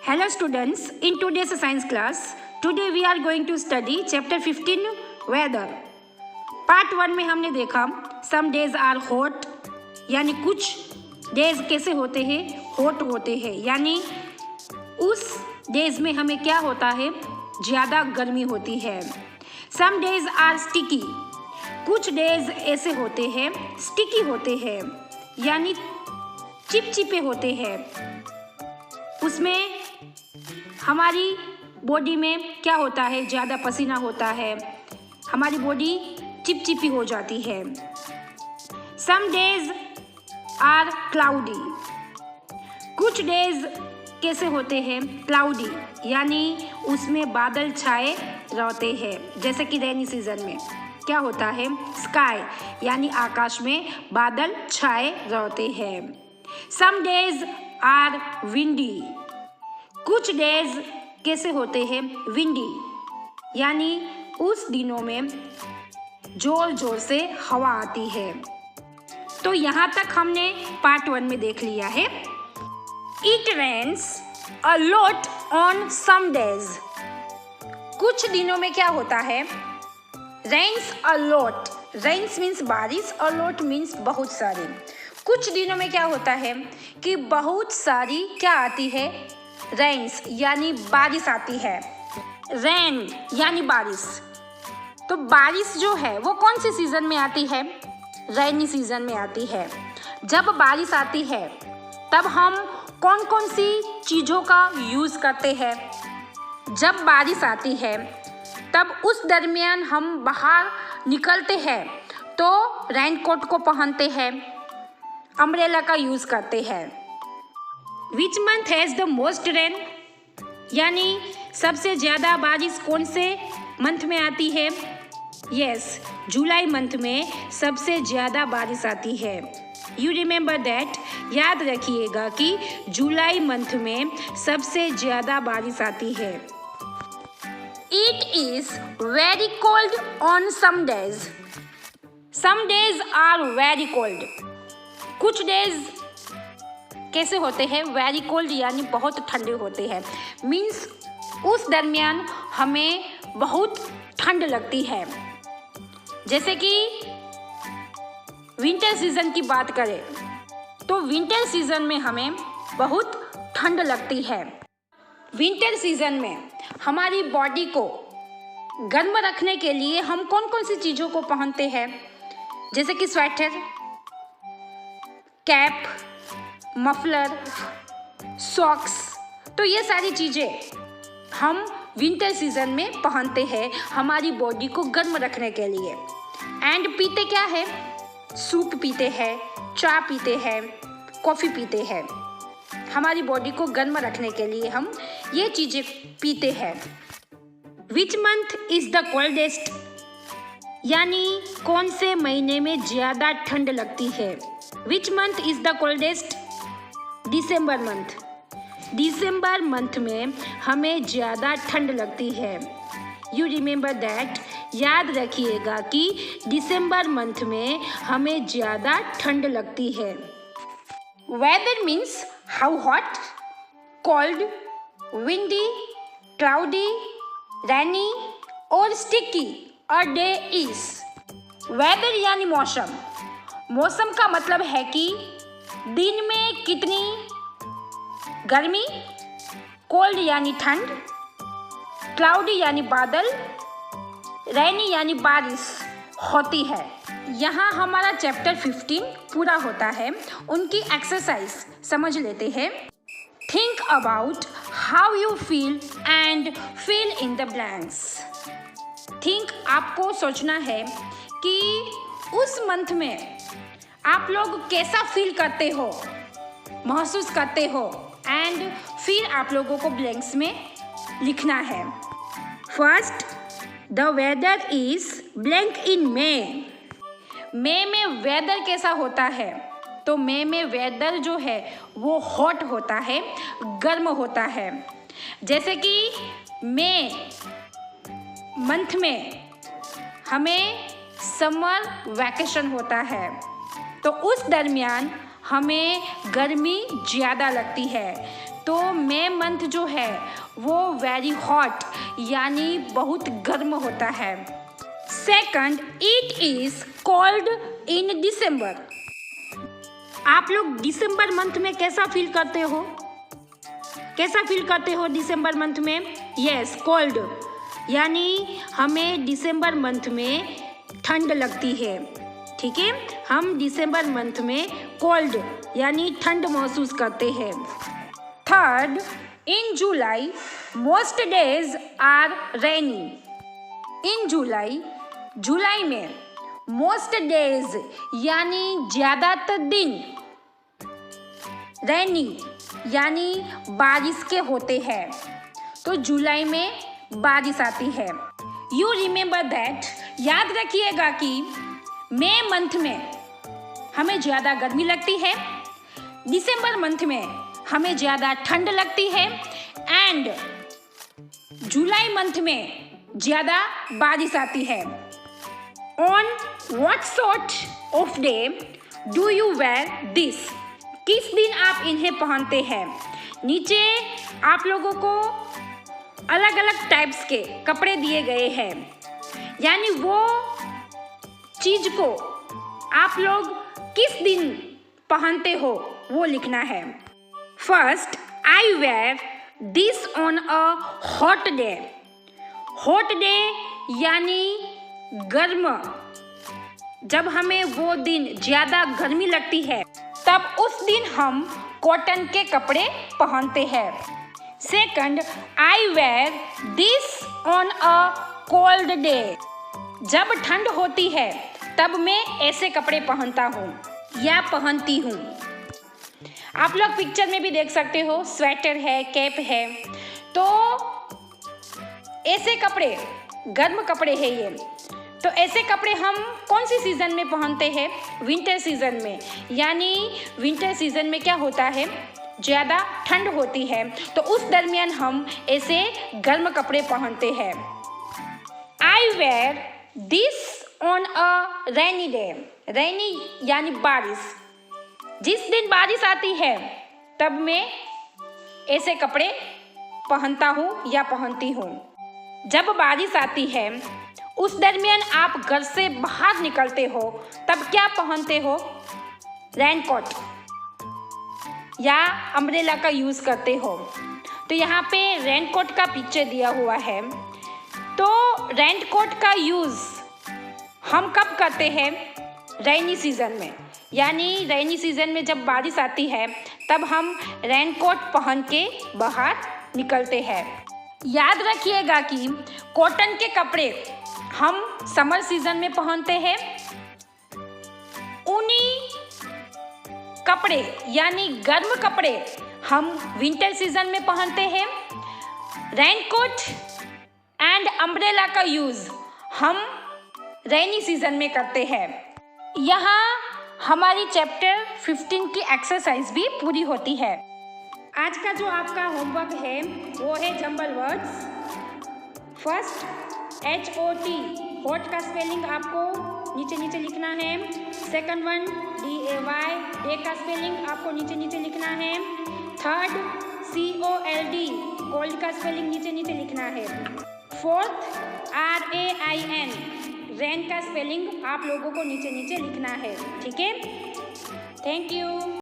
Hello students, in today's science class, today we are going to study chapter 15 weather. Part 1 में हमने देखा some days are hot, यानी कुछ days कैसे होते हैं, hot होते हैं, यानी उस days में हमें क्या होता है, ज़्यादा गर्मी होती है. Some days are sticky, कुछ days ऐसे होते हैं sticky होते हैं, यानी चिपचिपे होते हैं. उसमें हमारी बॉडी में क्या होता है, ज़्यादा पसीना होता है, हमारी बॉडी चिपचिपी हो जाती है. सम डेज आर क्लाउडी, कुछ डेज कैसे होते हैं, क्लाउडी, यानी उसमें बादल छाए रहते हैं. जैसे कि रेनी सीजन में क्या होता है, स्काई, यानी आकाश में बादल छाए रहते हैं. सम डेज आर विंडी, कुछ डेज कैसे होते हैं, विंडी, यानी उस दिनों में जोर जोर से हवा आती है. तो यहाँ तक हमने पार्ट 1 में देख लिया है. It rains a lot on some days, कुछ दिनों में क्या होता है, rains a lot, rains means बारिश, अ लॉट मीन्स बहुत सारी. कुछ दिनों में क्या होता है कि बहुत सारी क्या आती है, रेन्स, यानी बारिश आती है. रेन यानी बारिश. तो बारिश जो है वो कौन से सीज़न में आती है, रेनी सीज़न में आती है. जब बारिश आती है तब हम कौन कौन सी चीज़ों का यूज़ करते हैं. जब बारिश आती है तब उस दरमियान हम बाहर निकलते हैं तो रेनकोट को पहनते हैं, अम्ब्रेला का यूज़ करते हैं. Which month has the most rain, यानी सबसे ज़्यादा बारिश कौन से मंथ में आती है. यस, जुलाई मंथ में सबसे ज़्यादा बारिश आती है. यू रिमेंबर दैट, याद रखिएगा कि जुलाई मंथ में सबसे ज़्यादा बारिश आती है. It is very cold on some days, some days are very cold. कुछ डेज कैसे होते हैं, वेरी कोल्ड, यानी बहुत ठंडे होते हैं. मीन्स उस दरमियान हमें बहुत ठंड लगती है. जैसे कि विंटर सीज़न की बात करें तो विंटर सीज़न में हमें बहुत ठंड लगती है. विंटर सीज़न में हमारी बॉडी को गर्म रखने के लिए हम कौन कौन सी चीज़ों को पहनते हैं, जैसे कि स्वेटर, कैप, मफलर, सॉक्स. तो ये सारी चीज़ें हम विंटर सीज़न में पहनते हैं हमारी बॉडी को गर्म रखने के लिए. एंड पीते क्या है, सूप पीते हैं, चाय पीते हैं, कॉफ़ी पीते हैं. हमारी बॉडी को गर्म रखने के लिए हम ये चीज़ें पीते हैं. Which month is the coldest, यानी कौन से महीने में ज़्यादा ठंड लगती है. Which month is the coldest, December month. December month में हमें ज़्यादा ठंड लगती है. यू रिमेंबर दैट, याद रखिएगा कि दिसंबर मंथ में हमें ज़्यादा ठंड लगती है. Weather means how hot, cold, windy, cloudy, rainy और sticky a day is. Weather यानी मौसम. मौसम का मतलब है कि दिन में कितनी गर्मी, कोल्ड यानी ठंड, क्लाउडी यानी बादल, रेनी यानी बारिश होती है. यहाँ हमारा चैप्टर 15 पूरा होता है. उनकी एक्सरसाइज समझ लेते हैं. Think about how you feel and fill in the blanks. Think, आपको सोचना है कि उस मंथ में आप लोग कैसा फील करते हो, महसूस करते हो, एंड फिर आप लोगों को ब्लैंक्स में लिखना है. First, the weather is blank in May. मई में वेदर कैसा होता है, तो मई में वेदर जो है वो हॉट होता है, गर्म होता है. जैसे कि मई मंथ में हमें समर वैकेशन होता है, तो उस दरमियान हमें गर्मी ज़्यादा लगती है. तो मई मंथ जो है वो वेरी हॉट यानी बहुत गर्म होता है। Second, it is cold in December. आप लोग दिसंबर मंथ में कैसा फील करते हो? कैसा फील करते हो दिसंबर मंथ में? यस, कोल्ड, यानी हमें दिसंबर मंथ में ठंड लगती है। ठीक है, हम दिसंबर मंथ में कोल्ड यानी ठंड महसूस करते हैं। Third, in July most days are rainy. In July में मोस्ट डेज यानी ज़्यादातर दिन, रेनी यानी बारिश के होते हैं, तो जुलाई में बारिश आती है। यू रिमेंबर दैट, याद रखिएगा कि मई मंथ में हमें ज़्यादा गर्मी लगती है, दिसंबर मंथ में हमें ज़्यादा ठंड लगती है एंड जुलाई मंथ में ज़्यादा बारिश आती है। On what sort of day do you wear this? किस दिन आप इन्हें पहनते हैं? नीचे आप लोगों को अलग अलग टाइप्स के कपड़े दिए गए हैं, यानी वो चीज को आप लोग किस दिन पहनते हो वो लिखना है। First, I wear this on a hot day. Hot day यानी गर्म, जब हमें वो दिन ज़्यादा गर्मी लगती है तब उस दिन हम कॉटन के कपड़े पहनते हैं। Second, I wear this on a cold day. जब ठंड होती है तब मैं ऐसे कपड़े पहनता हूँ या पहनती हूँ। आप लोग पिक्चर में भी देख सकते हो, स्वेटर है, कैप है, तो ऐसे कपड़े गर्म कपड़े हैं ये। तो ऐसे कपड़े हम कौन सी सीज़न में पहनते हैं? विंटर सीज़न में, यानी विंटर सीज़न में क्या होता है, ज़्यादा ठंड होती है, तो उस दरमियान हम ऐसे गर्म कपड़े पहनते हैं। I wear this on a rainy day. Rainy यानी बारिश, जिस दिन बारिश आती है तब मैं ऐसे कपड़े पहनता हूँ या पहनती हूँ। जब बारिश आती है उस दरमियान आप घर से बाहर निकलते हो तब क्या पहनते हो? रेनकोट या अम्ब्रेला का यूज़ करते हो। तो यहाँ पे रेनकोट का पिक्चर दिया हुआ है। तो रेनकोट का यूज़ हम कब करते हैं? रेनी सीज़न में, यानी रेनी सीज़न में जब बारिश आती है तब हम रेनकोट पहन के बाहर निकलते हैं। याद रखिएगा कि कॉटन के कपड़े हम समर सीज़न में पहनते हैं, ऊनी कपड़े यानी गर्म कपड़े हम विंटर सीज़न में पहनते हैं। रेनकोट एंड अम्ब्रेला का यूज़ हम रेनी सीज़न में करते हैं। यहाँ हमारी चैप्टर 15 की एक्सरसाइज भी पूरी होती है। आज का जो आपका होमवर्क है वो है jumble words. First, HOT, hot का स्पेलिंग आपको नीचे नीचे लिखना है। सेकंड वन, DAY, डे का स्पेलिंग आपको नीचे नीचे लिखना है। थर्ड, COLD, कोल्ड का स्पेलिंग नीचे नीचे लिखना है। फोर्थ, RAIN, रैन का स्पेलिंग आप लोगों को नीचे नीचे लिखना है। ठीक है, थैंक यू।